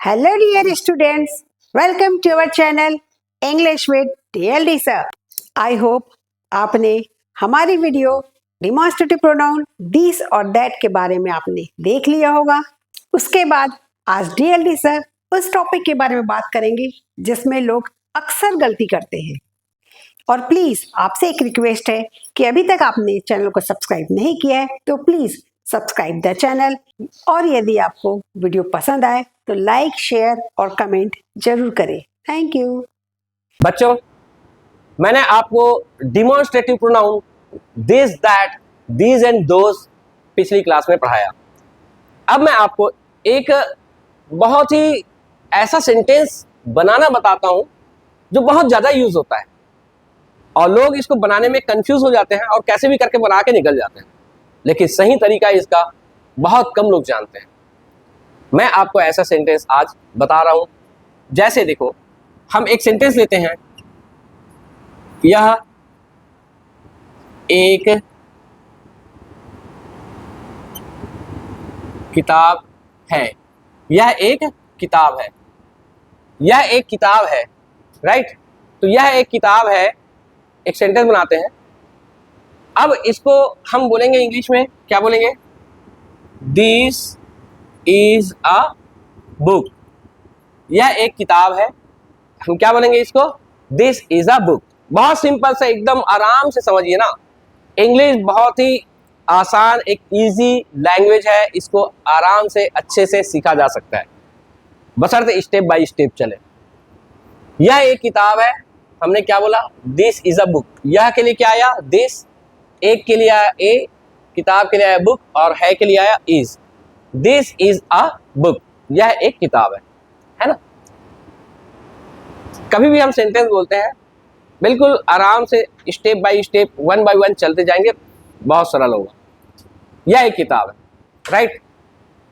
Hello dear students, welcome to our channel English with DLD sir. I hope आपने हमारी video demonstrative pronoun this और that के बारे में आपने देख लिया होगा। उसके बाद आज DLD सर उस टॉपिक के बारे में बात करेंगे जिसमें लोग अक्सर गलती करते हैं। और प्लीज़ आपसे एक रिक्वेस्ट है कि अभी तक आपने चैनल को सब्सक्राइब नहीं किया है तो प्लीज़ सब्सक्राइब द चैनल, और यदि आपको वीडियो पसंद आए तो लाइक, शेयर और कमेंट जरूर करें। Thank you. बच्चों, मैंने आपको demonstrative pronoun this, that, these and those पिछली क्लास में पढ़ाया। अब मैं आपको एक बहुत ही ऐसा सेंटेंस बनाना बताता हूं जो बहुत ज़्यादा यूज होता है और लोग इसको बनाने में कंफ्यूज हो जाते हैं और कैसे भी करके बना के निकल जाते हैं, लेकिन सही तरीका इसका बहुत कम लोग जानते हैं। मैं आपको ऐसा सेंटेंस आज बता रहा हूं। जैसे देखो, हम एक सेंटेंस लेते हैं, यह एक किताब है। यह एक किताब है। यह एक किताब है, राइट। तो यह एक किताब है, एक सेंटेंस बनाते हैं। अब इसको हम बोलेंगे इंग्लिश में, क्या बोलेंगे? This is a book. यह एक किताब है। हम क्या बोलेंगे इसको? This is a book. बहुत सिंपल से, एकदम आराम से समझिए ना। इंग्लिश बहुत ही आसान, एक इजी लैंग्वेज है। इसको आराम से अच्छे से सीखा जा सकता है, बशर्ते स्टेप बाय स्टेप चले। यह एक किताब है, हमने क्या बोला? This is a book. यह के लिए क्या आया? दिस। एक के लिए आया ए, किताब के लिए आया बुक, और है के लिए आया is. This is a book. यह एक किताब है ना। कभी भी हम सेंटेंस बोलते हैं, बिल्कुल आराम से step by step, one by one चलते जाएंगे, बहुत सरल होगा। यह एक किताब है, राइट।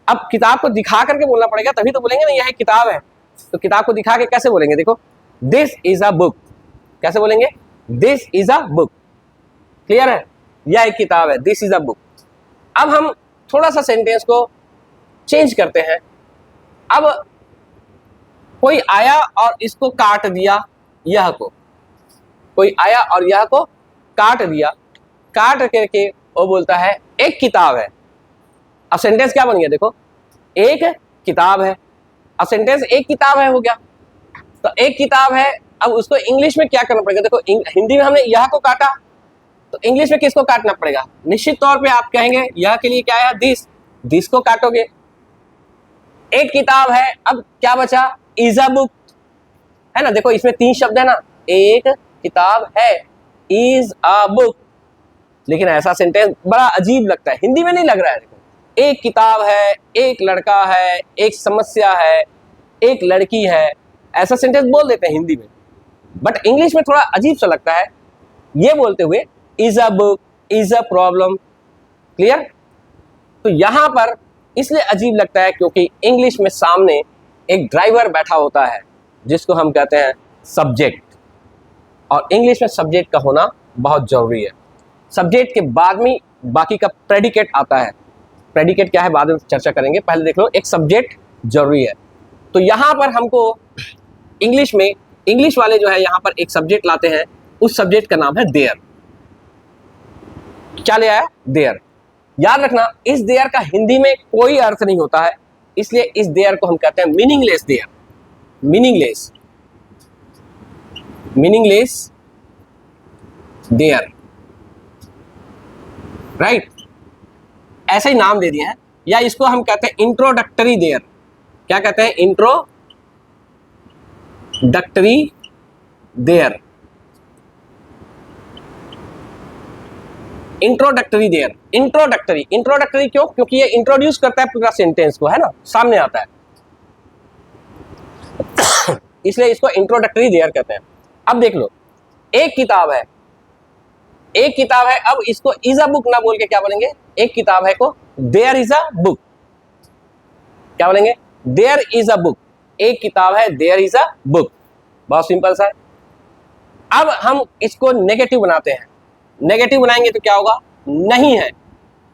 अब किताब को दिखा करके बोलना पड़ेगा, तभी तो बोलेंगे ना यह एक किताब है। तो किताब को दिखा के कैसे बोलेंगे? देखो, दिस इज अ बुक। कैसे बोलेंगे? This is a book. Clear है? यह एक किताब है, दिस इज अ बुक। अब हम थोड़ा सा सेंटेंस को चेंज करते हैं। अब कोई आया और इसको काट दिया, यह को। कोई आया और यह को काट दिया। काट करके वो बोलता है एक किताब है। अब सेंटेंस क्या बन गया? देखो, एक किताब है। अब सेंटेंस एक किताब है हो गया। तो एक किताब है, अब उसको इंग्लिश में क्या करना पड़ेगा? देखो, हिंदी में हमने यह को काटा, तो इंग्लिश में किसको काटना पड़ेगा? निश्चित तौर पे आप कहेंगे यह के लिए क्या है? दिस। दिस को काटोगे। एक किताब है, अब क्या बचा? इज अ बुक, है ना। देखो, इसमें तीन शब्द है ना, एक किताब है, इज अ बुक। लेकिन ऐसा सेंटेंस बड़ा अजीब लगता है, हिंदी में नहीं लग रहा है। देखो, एक किताब है, एक लड़का है, एक समस्या है, एक लड़की है, ऐसा सेंटेंस बोल देते हैं हिंदी में। बट इंग्लिश में थोड़ा अजीब सा लगता है ये बोलते हुए, is a book, is a problem. Clear? तो यहां पर इसलिए अजीब लगता है क्योंकि इंग्लिश में सामने एक ड्राइवर बैठा होता है जिसको हम कहते हैं सब्जेक्ट, और इंग्लिश में सब्जेक्ट का होना बहुत जरूरी है। सब्जेक्ट के बाद में बाकी का प्रेडिकेट आता है। प्रेडिकेट क्या है बाद में चर्चा करेंगे, पहले देख लो एक सब्जेक्ट जरूरी है। तो यहां पर हमको इंग्लिश में, इंग्लिश वाले जो है यहां पर एक सब्जेक्ट लाते हैं, उस सब्जेक्ट का नाम है देयर। क्या ले आया? देयर। याद रखना, इस देयर का हिंदी में कोई अर्थ नहीं होता है, इसलिए इस देयर को हम कहते हैं meaningless there. Meaningless, meaningless there, right. ऐसे ही नाम दे दिए हैं। या इसको हम कहते हैं इंट्रोडक्टरी देयर। क्या कहते हैं? Introductory there. Introductory there. Introductory, introductory क्यों? क्योंकि ये इंट्रोड्यूस करता है पूरा सेंटेंस को, है ना, सामने आता है, इसलिए इसको इंट्रोडक्टरी देयर कहते हैं। अब देख लो, एक किताब है, एक किताब है। अब इसको इज अ बुक ना बोल के क्या बोलेंगे? एक किताब है को देयर इज अ बुक। क्या बोलेंगे? There is a book. एक किताब है, देयर इज अ बुक। बहुत सिंपल सा है। अब हम इसको नेगेटिव बनाते हैं। नेगेटिव बनाएंगे तो क्या होगा? नहीं है,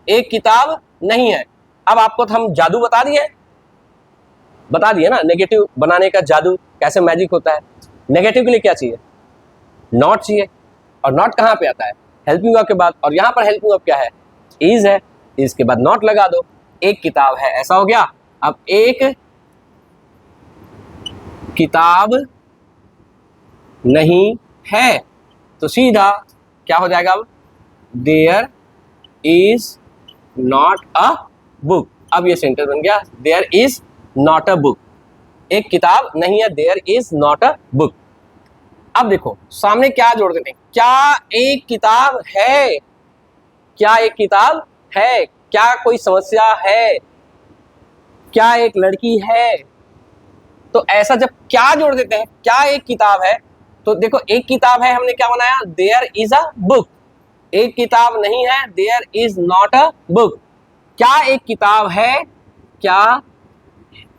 एक किताब नहीं है। अब आपको तो हम जादू बता दिए, बता दिया ना नेगेटिव बनाने का जादू कैसे मैजिक होता है। नेगेटिव के लिए क्या चाहिए, नॉट चाहिए, और नॉट कहाँ पे आता है, हेल्पिंग वर्ब के बाद, और यहाँ पर हेल्पिंग वर्ब क्या है, इज है, इज के बाद नॉट लगा दो, एक किताब है, ऐसा हो गया। अब एक किताब नहीं है तो सीधा क्या हो जाएगा, अब there is not a book. अब ये सेंटेंस बन गया, there is not a book, एक किताब नहीं है, there is not a book. अब देखो सामने क्या जोड़ देते हैं, क्या एक किताब है, क्या एक किताब है, क्या कोई समस्या है, क्या एक लड़की है। तो ऐसा जब क्या जोड़ देते हैं, क्या एक किताब है, तो देखो एक किताब है, हमने क्या बनाया, देयर इज अ बुक, एक किताब नहीं है, there is not a book. क्या एक किताब है, क्या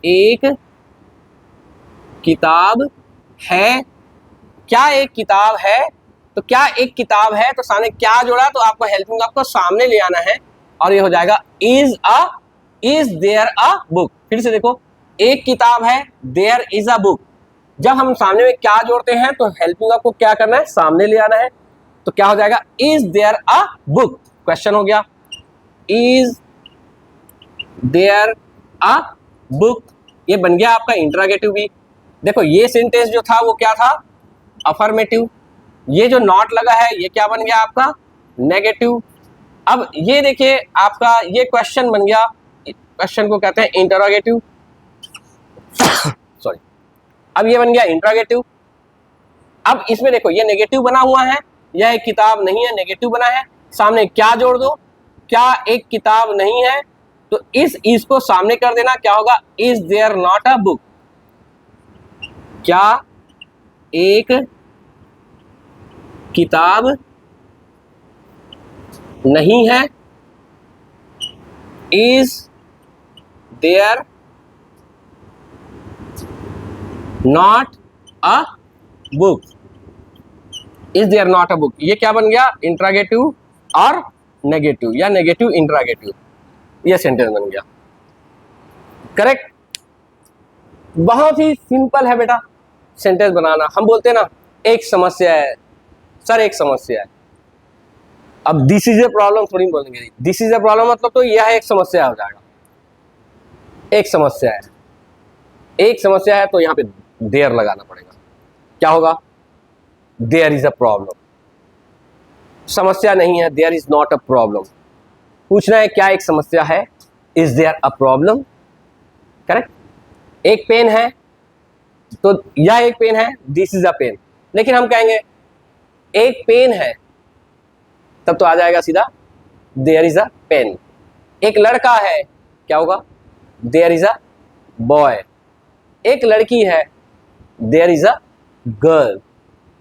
एक किताब है, क्या एक किताब है, तो क्या एक किताब है, तो सामने क्या जोड़ा, तो आपको हेल्पिंग आपको सामने ले आना है, और ये हो जाएगा इज देयर अ बुक। फिर से देखो, एक किताब है, देयर इज अ बुक, जब हम सामने में क्या जोड़ते हैं तो हेल्पिंग आपको क्या करना है, सामने ले आना है, तो क्या हो जाएगा, is there a book. Question हो गया, इज देयर अ बुक, ये बन गया आपका इंटरोगेटिव भी। देखो ये सेंटेंस जो था वो क्या था, अफर्मेटिव, ये जो नॉट लगा है ये क्या बन गया आपका, नेगेटिव। अब ये देखिए आपका ये क्वेश्चन बन गया, क्वेश्चन को कहते हैं इंटरोगेटिव सॉरी, अब ये बन गया इंटरोगेटिव। अब इसमें देखो ये नेगेटिव बना हुआ है, यह एक किताब नहीं है, नेगेटिव बना है, सामने क्या जोड़ दो, क्या एक किताब नहीं है, तो इस को सामने कर देना, क्या होगा, is there not a book, क्या एक किताब नहीं है, is there not a book, is there not a book, ये क्या बन गया, इंट्रागेटिव और नेगेटिव या नेगेटिव इंट्रागेटिव, ये सेंटेंस बन गया। करेक्ट, बहुत ही सिंपल है बेटा सेंटेंस बनाना। हम बोलते हैं ना एक समस्या है सर, एक समस्या है, अब दिस इज ए प्रॉब्लम थोड़ी बोलेंगे, दिस इज ए प्रॉब्लम मतलब तो यह एक समस्या हो जाएगा, एक समस्या है, एक समस्या है तो यहाँ पे देयर लगाना पड़ेगा, क्या होगा, देयर इज अ प्रॉब्लम। समस्या नहीं है, there is not a problem, पूछना है क्या एक समस्या है, is there a problem. Correct, एक पेन है तो यह एक पेन है, दिस इज अ पेन, लेकिन हम कहेंगे एक पेन है तब तो आ जाएगा सीधा देयर इज अ पेन। एक लड़का है क्या होगा, देयर इज अ बॉय। एक लड़की है, देयर इज अ गर्ल।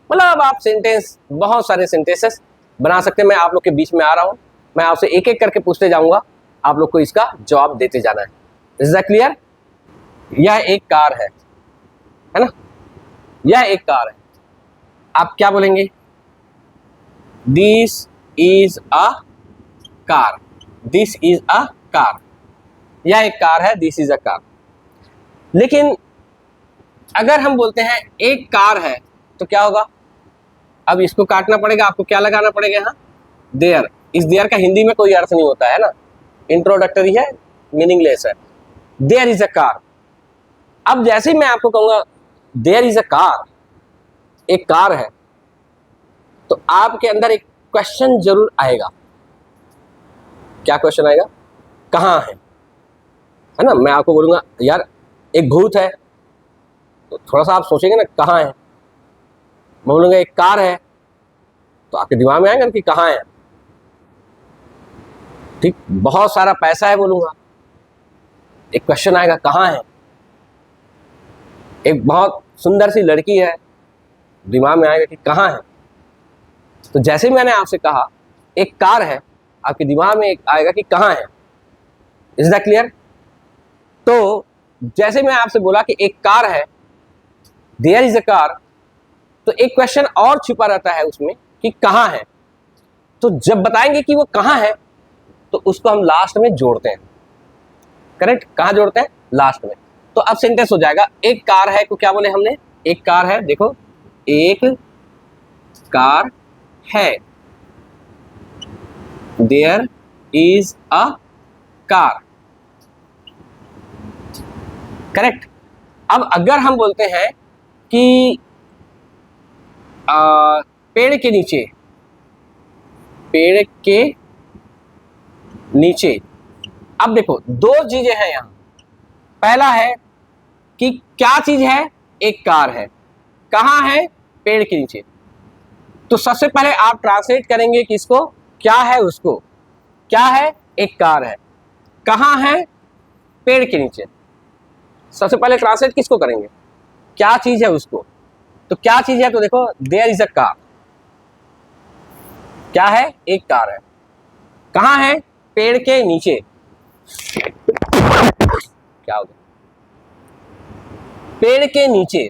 मतलब आप सेंटेंस, बहुत सारे सेंटेंसेस बना सकते हैं। मैं आप लोग के बीच में आ रहा हूं, मैं आपसे एक एक करके पूछते जाऊंगा, आप लोग को इसका जवाब देते जाना है। Is that clear? यह एक कार है ना, यह एक कार है, आप क्या बोलेंगे, this is a car, this is a car, यह एक कार है, दिस इज अ कार। लेकिन अगर हम बोलते हैं एक कार है तो क्या होगा, अब इसको काटना पड़ेगा, आपको क्या लगाना पड़ेगा यहाँ, देयर। इस देयर का हिंदी में कोई अर्थ नहीं होता है ना, इंट्रोडक्टरी है, मीनिंगलेस है। देयर इज अ कार, अब जैसे ही मैं आपको कहूंगा देयर इज अ कार, एक कार है, तो आपके अंदर एक क्वेश्चन जरूर आएगा। क्या क्वेश्चन आएगा, कहाँ है ना। मैं आपको बोलूंगा यार एक भूत है, तो थोड़ा सा आप सोचेंगे ना कहाँ है। मैं बोलूंगा एक कार है, तो आपके दिमाग में आएगा कि कहाँ है। ठीक, बहुत सारा पैसा है, बोलूंगा एक क्वेश्चन आएगा कहाँ है। एक बहुत सुंदर सी लड़की है, दिमाग में आएगा कि कहाँ है। तो जैसे मैंने आपसे कहा एक कार है, आपके दिमाग में आएगा कि कहाँ है। Is that clear? तो जैसे मैं आपसे बोला कि एक कार है, देयर इज अ कार, तो एक क्वेश्चन और छुपा रहता है उसमें कि कहाँ है। तो जब बताएंगे कि वो कहाँ है तो उसको हम लास्ट में जोड़ते हैं। करेक्ट, कहाँ जोड़ते हैं, लास्ट में। तो अब सेंटेंस हो जाएगा एक कार है को क्या बोले हमने, एक कार है, देखो एक कार है, there is a car, correct. अब अगर हम बोलते हैं कि पेड़ के नीचे, पेड़ के नीचे, अब देखो दो चीजें हैं यहां। पहला है कि क्या चीज है, एक कार है, कहां है, पेड़ के नीचे। तो सबसे पहले आप ट्रांसलेट करेंगे किसको, क्या है उसको, क्या है, एक कार है, कहां है, पेड़ के नीचे। सबसे पहले ट्रांसलेट किसको करेंगे, क्या चीज है उसको। तो क्या चीज है, तो देखो देयर इज अ कार, क्या है, एक कार है, कहां है, पेड़ के नीचे। क्या हो गया, पेड़ के नीचे।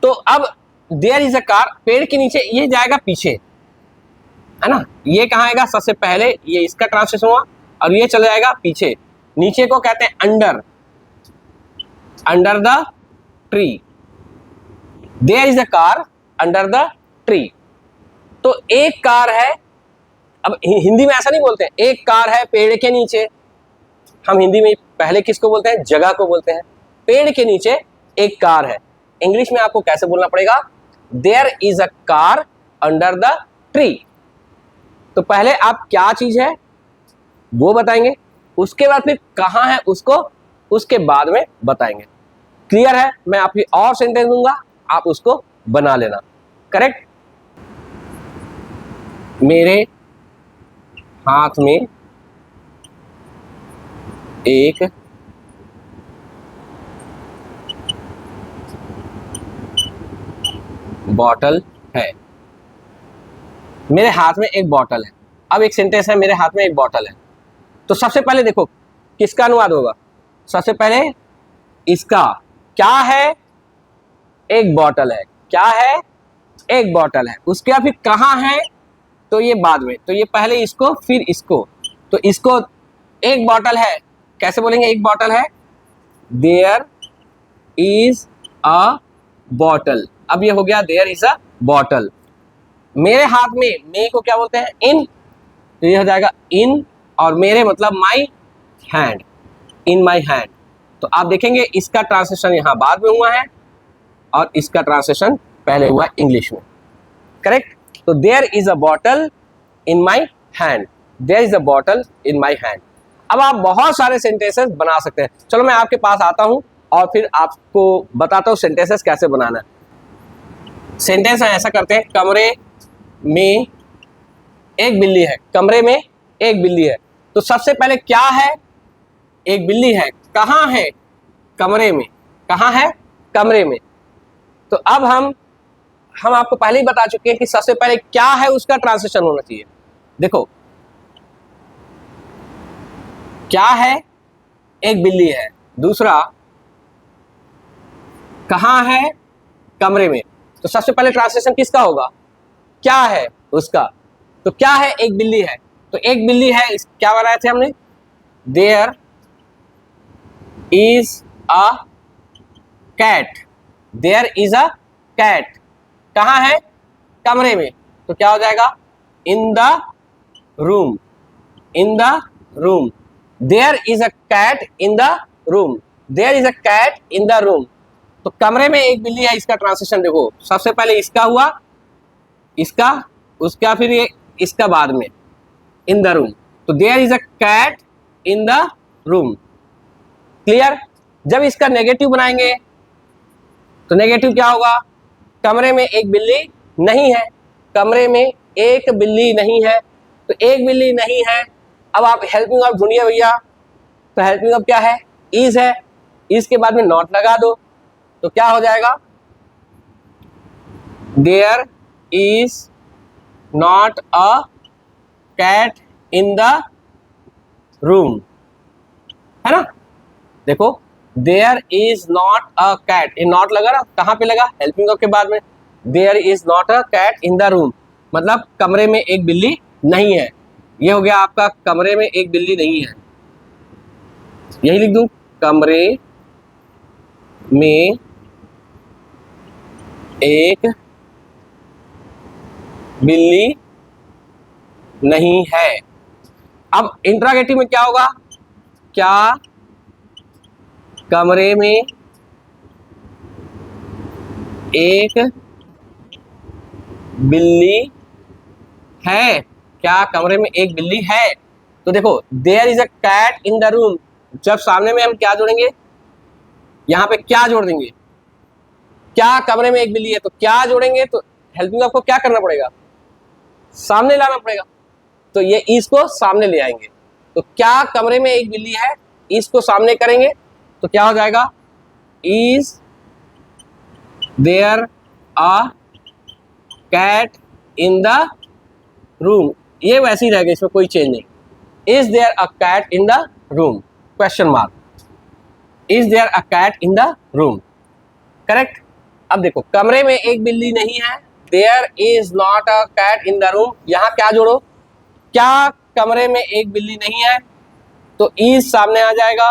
तो अब देयर इज अ कार, पेड़ के नीचे, ये जाएगा पीछे, है ना, ये कहां आएगा, सबसे पहले ये इसका ट्रांसलेशन हुआ और ये चला जाएगा पीछे। नीचे को कहते हैं under, under the tree, there is a car under the tree. तो एक कार है, अब हिंदी में ऐसा नहीं बोलते हैं एक कार है पेड़ के नीचे, हम हिंदी में पहले किसको बोलते हैं, जगह को बोलते हैं। पेड़ के नीचे एक कार है, इंग्लिश में आपको कैसे बोलना पड़ेगा, there is a car under the tree. तो पहले आप क्या चीज है वो बताएंगे, उसके बाद फिर कहां है उसको, उसके बाद में बताएंगे। क्लियर है, मैं आपकी और सेंटेंस दूंगा, आप उसको बना लेना, करेक्ट। मेरे हाथ में एक बॉटल है, मेरे हाथ में एक बॉटल है। अब एक सेंटेंस है मेरे हाथ में एक बॉटल है, तो सबसे पहले देखो किसका अनुवाद होगा, सबसे पहले इसका, क्या है, एक बॉटल है, क्या है, एक बॉटल है, उसके बाद फिर कहां है, तो ये बाद में, तो ये पहले इसको फिर इसको। तो इसको एक बॉटल है, कैसे बोलेंगे, एक बॉटल है, देयर इज अ बॉटल। अब ये हो गया देयर इज अ बॉटल। मेरे हाथ में, मे को क्या बोलते हैं, इन, तो ये हो जाएगा इन, और मेरे मतलब my hand, in my hand. तो आप देखेंगे इसका ट्रांसलेशन यहां बाद में हुआ है और इसका ट्रांसलेशन पहले हुआ इंग्लिश में, करेक्ट। तो there is a bottle in my hand, there is a bottle in my hand. अब आप बहुत सारे सेंटेंसेस बना सकते हैं। चलो मैं आपके पास आता हूं और फिर आपको बताता हूं सेंटेंसेस कैसे बनाना है। सेंटेंस ऐसा करते हैं, कमरे में एक बिल्ली है, कमरे में एक बिल्ली है। तो सबसे पहले क्या है, एक बिल्ली है, कहां है, कमरे में, कहां है, कमरे में। तो अब हम आपको पहले ही बता चुके हैं कि सबसे पहले क्या है उसका ट्रांसलेशन होना चाहिए। देखो क्या है, एक बिल्ली है, दूसरा कहां है, कमरे में। तो सबसे पहले ट्रांसलेशन किसका होगा, क्या है उसका। तो क्या है, एक बिल्ली है, तो एक बिल्ली है, क्या बनाए थे हमने, there is a cat, there is a cat, कहां है, कमरे में। तो क्या हो जाएगा, in the room, in the room, there is a cat in the room, there is a cat in the room. तो कमरे में एक बिल्ली है, इसका ट्रांसलेशन देखो, सबसे पहले इसका हुआ, इसका, उसका फिर ये इसका बाद में, इन द रूम। तो there is a cat in the room, clear. जब इसका नेगेटिव बनाएंगे तो नेगेटिव क्या होगा, कमरे में एक बिल्ली नहीं है, कमरे में एक बिल्ली नहीं है। तो एक बिल्ली नहीं है, अब आप हेल्पिंग वर्ब ढूंढिए भैया। तो हेल्पिंग वर्ब क्या है, इज है, इज के बाद में नॉट लगा दो, तो क्या हो जाएगा, there is not a cat in the room, है ना। देखो there is not a cat, ये नॉट लगा ना, कहां पे लगा, हेल्पिंग वर्ब के बाद में। There is not a cat in the room, मतलब कमरे में एक बिल्ली नहीं है। ये हो गया आपका, कमरे में एक बिल्ली नहीं है, यही लिख दूं, कमरे में एक बिल्ली नहीं है। अब इंट्रागेटिव में क्या होगा? क्या कमरे में एक बिल्ली है? क्या कमरे में एक बिल्ली है? तो देखो, there is a cat in the room, जब सामने में हम क्या जोड़ेंगे? यहां पे क्या जोड़ देंगे? क्या कमरे में एक बिल्ली है, तो क्या जोड़ेंगे? तो हेल्पिंग वर्ब को क्या करना पड़ेगा? सामने लाना पड़ेगा। तो ये इज को सामने ले आएंगे। तो क्या कमरे में एक बिल्ली है, इज को सामने करेंगे तो क्या हो जाएगा? Is there a cat in the room. ये वैसे ही रहेगा, इसमें कोई चेंज नहीं। Is there a cat in the room? Question mark. Is there a cat in the room? Correct. अब देखो, कमरे में एक बिल्ली नहीं है, there is not a cat in the room. यहां क्या जोड़ो? क्या कमरे में एक बिल्ली नहीं है, तो इज सामने आ जाएगा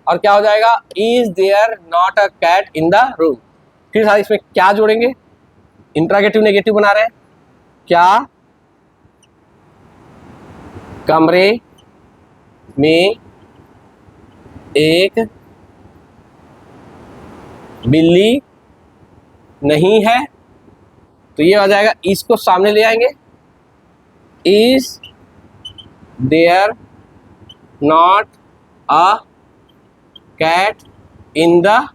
और क्या हो जाएगा? Is there not a cat in the room. फिर साथ इसमें क्या जोड़ेंगे? इंट्रागेटिव नेगेटिव बना रहे हैं। क्या कमरे में एक बिल्ली नहीं है, तो ये आ जाएगा, इसको सामने ले आएंगे। Is there not a cat in the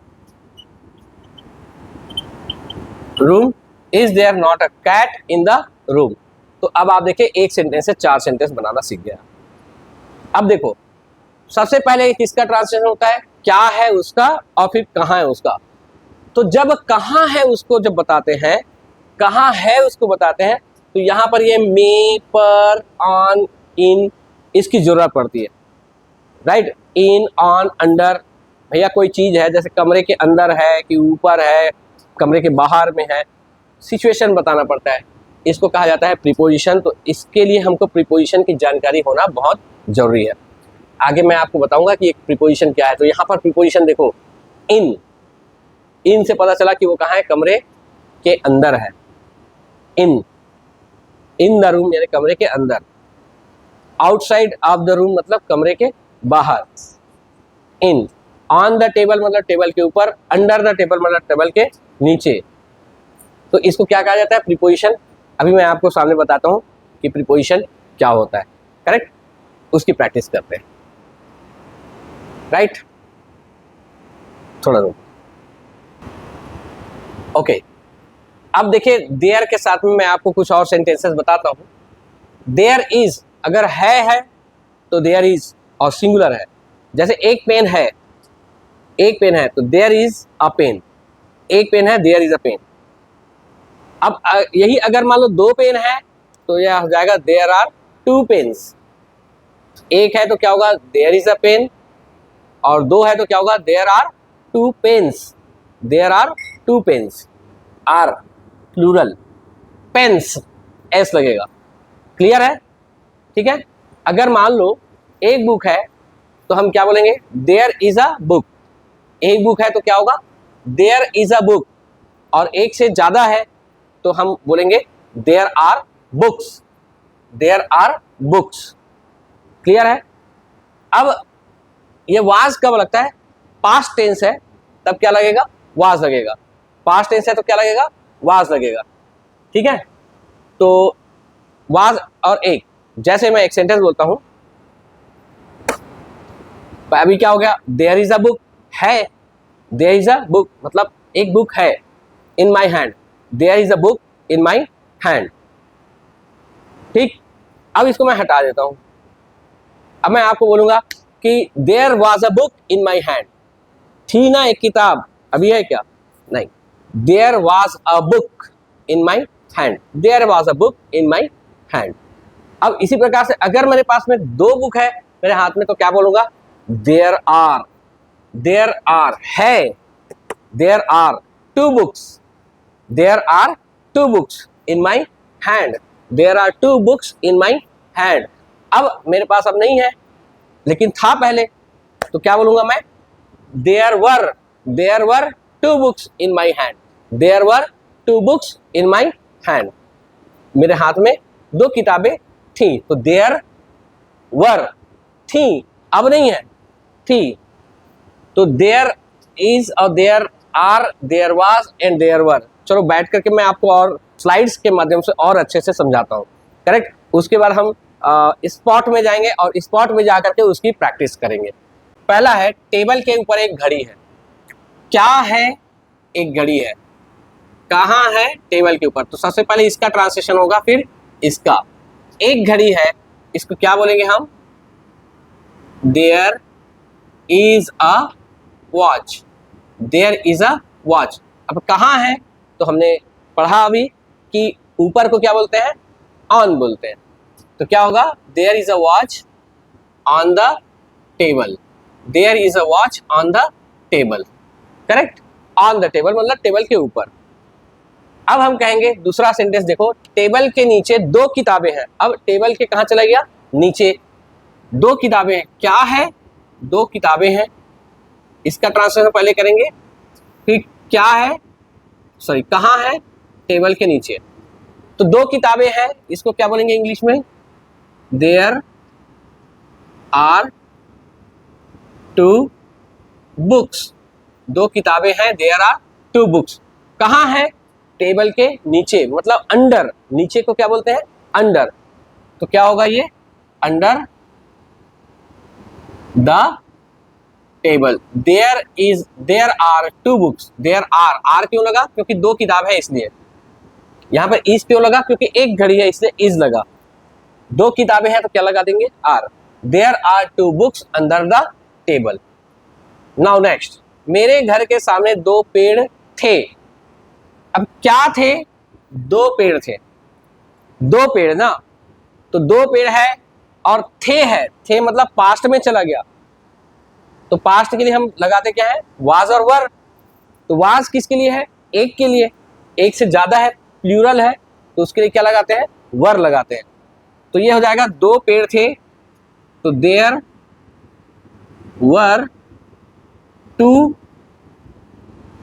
room? Is there not a cat in the room? तो अब आप देखिए, एक सेंटेंस से 4 सेंटेंस बनाना सीख गया। अब देखो, सबसे पहले किसका ट्रांसलेशन होता है? क्या है उसका, और फिर कहाँ है उसका। तो जब कहाँ है उसको जब बताते हैं, कहाँ है उसको बताते हैं, तो यहां पर ये मे, पर, ऑन, इन, इसकी जरूरत पड़ती है। राइट? In, on, under. भैया कोई चीज है, जैसे कमरे के अंदर है कि ऊपर है, कमरे के बाहर में है, सिचुएशन बताना पड़ता है, इसको कहा जाता है प्रीपोजिशन। तो इसके लिए हमको प्रीपोजिशन की जानकारी होना बहुत जरूरी है। आगे मैं आपको बताऊंगा कि एक प्रीपोजिशन क्या है। तो यहाँ पर प्रीपोजिशन देखो, इन, इन से पता चला कि वो कहाँ है? कमरे के अंदर है। इन, इन द रूम यानी कमरे के अंदर। आउटसाइड ऑफ द रूम मतलब कमरे के बाहर। इन, ऑन द टेबल मतलब टेबल के ऊपर, अंडर द टेबल मतलब टेबल के नीचे। तो इसको क्या कहा जाता है? प्रीपोजिशन। अभी मैं आपको सामने बताता हूं कि प्रीपोजिशन क्या होता है। करेक्ट? उसकी प्रैक्टिस करते हैं। राइट? थोड़ा रुक। ओके, अब देखिए, देयर के साथ में मैं आपको कुछ और सेंटेंसेस बताता हूं। देयर इज, अगर है तो देयर इज, और सिंगुलर है। जैसे एक पेन है, एक पेन है तो देयर इज अ पेन। एक पेन है, देयर इज अ पेन। अब यही अगर मान लो 2 पेन है, तो यह हो जाएगा देयर आर 2 पेन्स। एक है तो क्या होगा? देयर इज अ पेन, और 2 है तो क्या होगा? There are 2 pens. There are 2 pens. Are plural, pens S लगेगा। क्लियर है? ठीक है। अगर मान लो एक बुक है, तो हम क्या बोलेंगे? There is a book. एक बुक है तो क्या होगा? There is a book. और एक से ज्यादा है तो हम बोलेंगे there are books. There are books. Clear है? अब ये वाज कब लगता है? पास्ट टेंस है तब क्या लगेगा? वाज लगेगा। पास्ट टेंस है तो क्या लगेगा? वाज लगेगा। ठीक है। तो वाज और एक, जैसे मैं एक सेंटेंस बोलता हूं, अभी क्या हो गया? देयर इज अ बुक है। देयर इज अ बुक मतलब एक बुक है in my hand. There is a book in my hand. ठीक। अब इसको मैं हटा देता हूं। अब मैं आपको बोलूंगा कि there was a book in my hand. थी ना एक किताब, अभी है क्या? नहीं। There was a book in my hand. There was a book in my hand. अब इसी प्रकार से अगर मेरे पास में 2 बुक है मेरे हाथ में, तो क्या बोलूंगा? There are. देयर आर है। There are 2 books. There are 2 books in my hand. There are 2 books in my hand. अब मेरे पास अब नहीं है, लेकिन था पहले, तो क्या बोलूंगा मैं? There were there were 2 books in my hand, there were 2 books in my hand, मेरे हाथ में 2 किताबें थी। तो देयर वर थी, अब नहीं है, थी। तो देयर इज और there are, there was and there were. चलो बैठ करके मैं आपको और स्लाइड्स के माध्यम से और अच्छे से समझाता हूँ, करेक्ट। उसके बाद हम स्पॉट में जाएंगे और स्पॉट में जा करके उसकी प्रैक्टिस करेंगे। पहला है, टेबल के ऊपर एक घड़ी है। क्या है? एक घड़ी है। कहाँ है? टेबल के ऊपर। तो सबसे पहले इसका ट्रांसलेशन होगा, फिर इसका। एक घड़ी है, इसको क्या बोलेंगे हम? There is a watch, there is a watch. अब कहाँ है? तो हमने पढ़ा अभी कि ऊपर को क्या बोलते हैं? ऑन बोलते हैं। तो क्या होगा? There is a watch on the table, there is a watch on the table, correct. On the table मतलब टेबल के ऊपर। अब हम कहेंगे दूसरा सेंटेंस, देखो, टेबल के नीचे 2 किताबें हैं। अब टेबल के कहाँ चला गया? नीचे 2 किताबें हैं। क्या है? 2 किताबें हैं। इसका ट्रांसलेशन पहले करेंगे, फिर क्या है, सॉरी, कहाँ है? टेबल के नीचे। तो 2 किताबें हैं, इसको क्या बोलेंगे इंग्लिश में? There are 2 books. 2 किताबें हैं, देयर आर 2 बुक्स। कहाँ है? टेबल के नीचे, मतलब अंडर। नीचे को क्या बोलते हैं? अंडर। तो क्या होगा ये? Under the table. There are 2 books. There are क्यों लगा? क्योंकि 2 किताब है इसलिए। यहां पर इज क्यों लगा? क्योंकि एक घड़ी है इसलिए इज लगा। 2 किताबें हैं तो क्या लगा देंगे? Are. There are 2 books under the table. Now next, मेरे घर के सामने 2 पेड़ थे। अब क्या थे? 2 पेड़ थे। 2 पेड़ ना, तो 2 पेड़ है और थे है। थे मतलब पास्ट में चला गया, तो पास्ट के लिए हम लगाते क्या है? वाज और वर। तो वाज किसके लिए है? एक के लिए। एक से ज्यादा है, प्लूरल है, तो उसके लिए क्या लगाते हैं? वर लगाते हैं। तो ये हो जाएगा 2 पेड़ थे, तो there were 2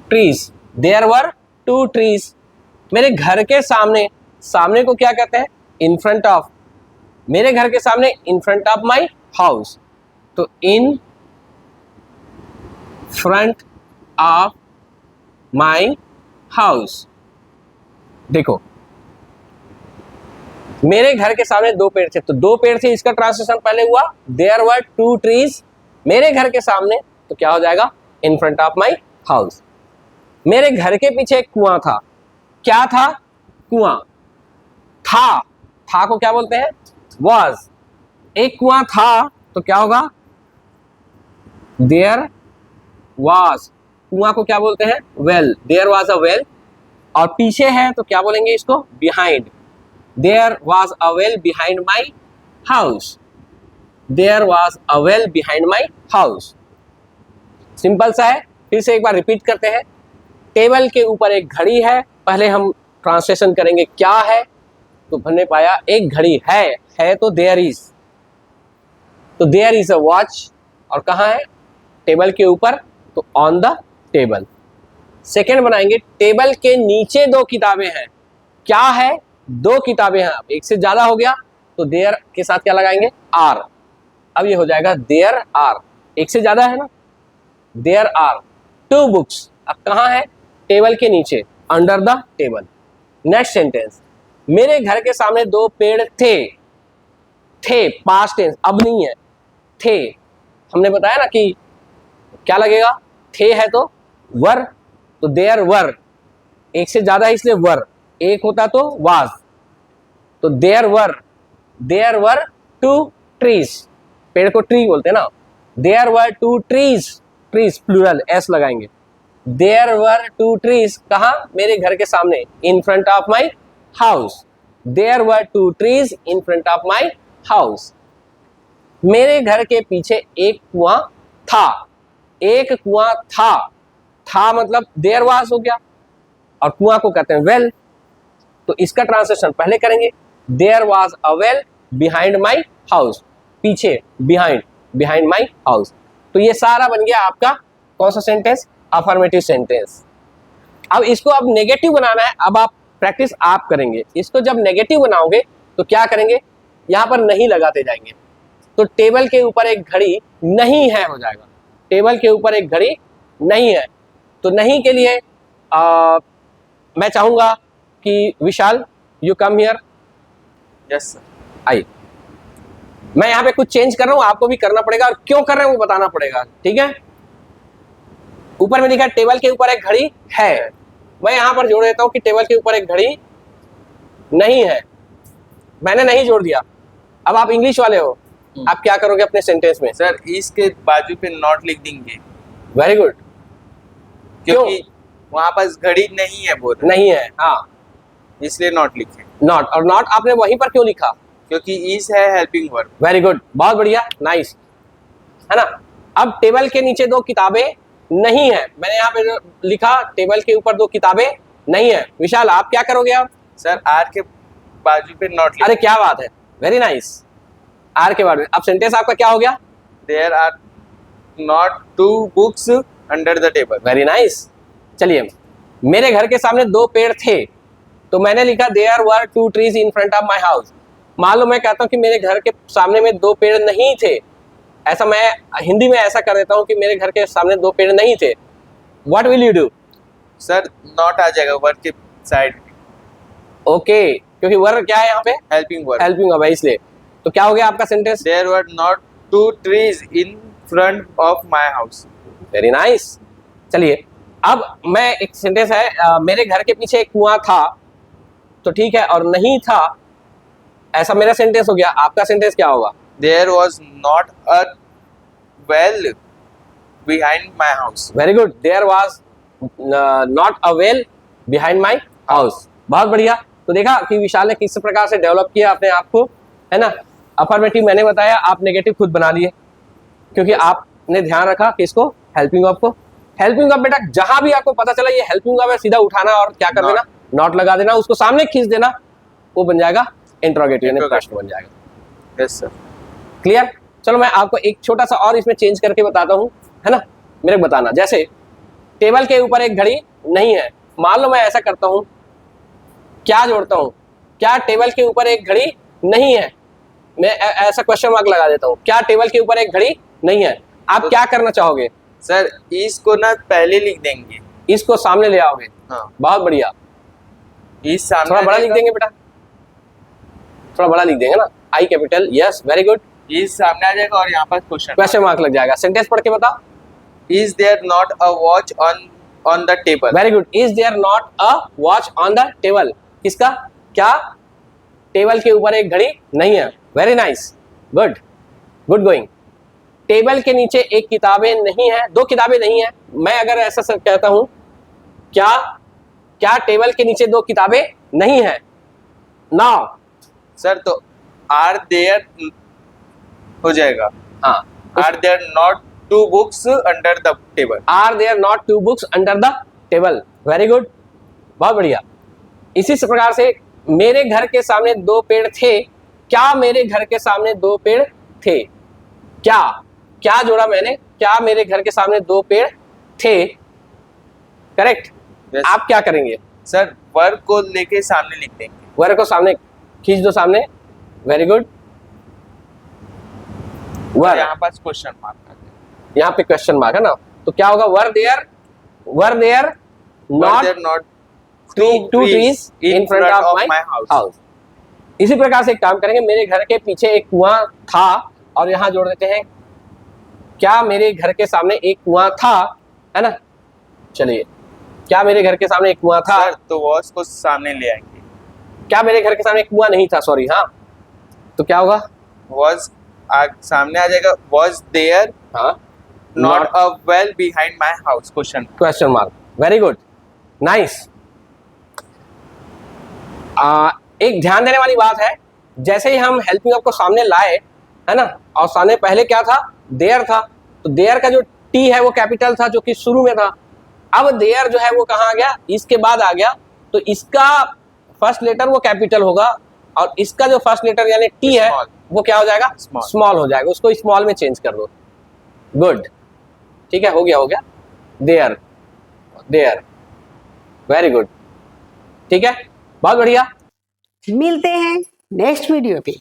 trees, there were 2 trees. मेरे घर के सामने, सामने को क्या कहते हैं? In front of. मेरे घर के सामने, in front of my house. तो in front of my house. देखो, मेरे घर के सामने 2 पेड़ थे, तो 2 पेड़ थे, इसका ट्रांसलेशन पहले हुआ देयर वर 2 ट्रीज मेरे घर के सामने। तो क्या हो जाएगा? इन फ्रंट ऑफ माई हाउस। मेरे घर के पीछे एक कुआं था। क्या था? कुआं था। था को क्या बोलते हैं? वाज। एक कुआं था, तो क्या होगा? There was. कुआं को क्या बोलते हैं? Well. There was a well. और पीछे है तो क्या बोलेंगे इसको? Behind. There was a well behind my house. There was a well behind my house. Simple सा है, फिर से एक बार रिपीट करते हैं। टेबल के ऊपर एक घड़ी है। पहले हम ट्रांसलेशन करेंगे क्या है, तो हमने पाया एक घड़ी है तो देयर इज। तो देयर इज अ वॉच, और कहाँ है? टेबल के ऊपर, तो ऑन द टेबल। सेकेंड बनाएंगे, टेबल के नीचे 2 किताबें हैं। क्या है? 2 किताबें हैं। एक से ज्यादा हो गया तो देयर के साथ क्या लगाएंगे? आर। अब ये हो जाएगा देयर आर। एक से ज्यादा है ना, देयर आर 2 बुक्स। अब कहाँ है? टेबल के नीचे, under the table. Next sentence, मेरे घर के सामने 2 पेड़ थे। थे पास्ट टेंस, अब नहीं है, थे। हमने बताया ना कि क्या लगेगा? थे है तो वर, तो देयर वर। एक से ज्यादा है इसलिए वर, एक होता तो वाज। तो देयर वर 2 ट्रीज। पेड़ को ट्री बोलते हैं ना। There were 2 trees, trees plural, S लगाएंगे। देयर वर 2 ट्रीज, कहाँ? मेरे घर के सामने, in front of my house. There were 2 trees in front of my house. मेरे घर के पीछे एक कुआं था। एक कुआं था मतलब देयर वाज हो गया, और कुआं को कहते हैं वेल। तो इसका ट्रांसलेशन पहले करेंगे, there was a well behind my house. पीछे, बिहाइंड माई हाउस। तो ये सारा बन गया आपका कौन सा सेंटेंस? Affirmative sentence. अब इसको अब नेगेटिव बनाना है, अब आप प्रैक्टिस आप करेंगे। इसको जब नेगेटिव बनाओगे तो क्या करेंगे, यहाँ पर नहीं लगाते जाएंगे, तो टेबल के ऊपर एक घड़ी नहीं है हो जाएगा। टेबल के ऊपर एक घड़ी नहीं है, तो नहीं के लिए मैं चाहूंगा कि Vishal you come here. Yes sir. आइए, मैं यहाँ पे कुछ चेंज कर रहा हूँ, आपको भी करना पड़ेगा, और क्यों कर रहे हैं वो बताना पड़ेगा, ठीक है। ऊपर में लिखा है टेबल के ऊपर एक घड़ी है, मैं यहाँ पर जोड़ देता हूँ कि टेबल के ऊपर एक घड़ी नहीं है। मैंने नहीं जोड़ दिया। अब आप इंग्लिश वाले हो, आप क्या करोगे अपने सेंटेंस में? सर इसके बाजू पे नॉट लिख देंगे, वेरी गुड। क्योंकि वहां पास घड़ी नहीं है, बोल नहीं है, हाँ, इसलिए नॉट लिखे। नॉट, और नॉट आपने वहीं पर क्यों लिखा? क्योंकि इज है हेल्पिंग वर्ब। वेरी गुड, बहुत बढ़िया, नाइस, है ना। अब टेबल के नीचे दो किताबें नहीं है, मैंने यहाँ पे जो लिखा टेबल के ऊपर दो किताबें नहीं है। विशाल आप क्या करोगे? आप सर आर के बाजू पे नॉट लिखे। अरे क्या बात है, वेरी नाइस, आर के बाद में। अब सेंटेंस आपका क्या हो गया? There are not 2 books under the table. Very nice. चलिए, मेरे घर के सामने 2 पेड़ थे, तो मैंने लिखा there were 2 trees in front of my house. मान लो मैं कहता हूँ कि मेरे घर के सामने में 2 पेड़ नहीं थे, ऐसा मैं हिंदी में ऐसा कर देता हूँ कि मेरे घर के सामने 2 पेड़ नहीं थे। What will you do? Sir not आ जाएगा वर्ब के साइड। ओके, क्योंकि वर क्या है यहाँ पे? Helping verb. हेल्पिंग वर्ब है, इसलिए। तो क्या हो गया आपका sentence? There were not 2 trees in front of my house. Very nice. चलिए, अब मैं एक सेंटेंस है, मेरे घर के पीछे एक कुआं था, तो ठीक है, और नहीं था, ऐसा मेरा सेंटेंस हो गया। आपका सेंटेंस क्या होगा? There was not a well behind my house. Very good, there was not a well behind my house. बहुत बढ़िया। तो देखा कि विशाल ने किस प्रकार से डेवलप किया अपने आप को, है ना। अफर्मेटिव मैंने बताया, आप नेगेटिव खुद बना लिए, क्योंकि आपने ध्यान रखा कि इसको हेल्पिंग वर्ब को। हेल्पिंग वर्ब बेटा जहां भी आपको पता चला ये हेल्पिंग वर्ब है, सीधा उठाना और क्या कर देना, नॉट लगा देना, उसको सामने खींच देना, वो बन जाएगा इंट्रोगेटिव, यानी प्रश्न बन जाएगा। Yes sir. क्लियर? चलो मैं आपको एक छोटा सा और इसमें चेंज करके बताता हूँ, है ना। मेरे को बताना, जैसे टेबल के ऊपर एक घड़ी नहीं है, मान लो मैं ऐसा करता हूँ, क्या जोड़ता हूँ, क्या टेबल के ऊपर एक घड़ी नहीं है, मैं ऐसा क्वेश्चन मार्क लगा देता हूँ, क्या टेबल के ऊपर एक घड़ी नहीं है। आप क्या करना चाहोगे? सर इसको ना पहले लिख देंगे, इसको सामने ले आओगे। हाँ। बहुत बढ़िया। इस सामने थोड़ा बड़ा लिख देंगे बेटा, थोड़ा बड़ा लिख देंगे ना, आई कैपिटल, यस, वेरी गुड। इस सामने आ जाएगा और यहाँ पर क्वेश्चन मार्क लग जाएगा। सेंटेंस पढ़ के बताओ। Is there not a watch on the table. Very good, is there not a watch on the table. किसका? क्या टेबल के ऊपर एक घड़ी नहीं है? Very nice, good, good going. टेबल के नीचे एक किताबें नहीं है, 2 किताबें नहीं है, मैं अगर ऐसा कहता हूं, क्या टेबल के नीचे 2 किताबें नहीं है? नाउ सर तो आर देयर हो जाएगा। हाँ, are there not 2 books under the table. Are there not 2 books under the table. Very good, बहुत बढ़िया। इसी प्रकार से मेरे घर के सामने 2 पेड़ थे, क्या मेरे घर के सामने 2 पेड़ थे? क्या जोड़ा मैंने, क्या मेरे घर के सामने 2 पेड़ थे? करेक्ट। yes. आप क्या करेंगे? सर वर्ब को लेके सामने लिख देंगे। वर्ब को सामने खींच दो, सामने, वेरी गुड। वर्ब यहाँ पास क्वेश्चन मार्क कर देंगे। यहाँ पे क्वेश्चन मार्क है ना, तो क्या होगा? Were there not 2 trees in front of my house. इसी प्रकार से एक काम करेंगे, मेरे घर के पीछे एक कुआं था, और यहाँ जोड़ देते हैं, क्या मेरे घर के सामने एक कुआं था, है ना। चलिए, क्या मेरे घर के सामने एक कुआं था? सर तो वॉज को सामने ले आएंगे। क्या मेरे घर के सामने एक कुआं नहीं था, सॉरी, हाँ, तो क्या होगा? वॉज सामने आ जाएगा, वॉज देयर हाँ, not a well behind my house, question mark. Very good, nice. एक ध्यान देने वाली बात है, जैसे ही हम हेल्पिंग वर्ब को सामने लाए, है ना, और सामने पहले क्या था? देयर था, तो देयर का जो टी है वो कैपिटल था, जो कि शुरू में था। अब देयर जो है वो कहाँ आ गया? इसके बाद आ गया, तो इसका फर्स्ट लेटर वो कैपिटल होगा, और इसका जो फर्स्ट लेटर यानी टी है वो क्या हो जाएगा? स्मॉल हो जाएगा। उसको स्मॉल में चेंज कर दो। गुड, ठीक है, हो गया देयर। देयर। वेरी गुड, ठीक है, बहुत बढ़िया। मिलते हैं नेक्स्ट वीडियो पे।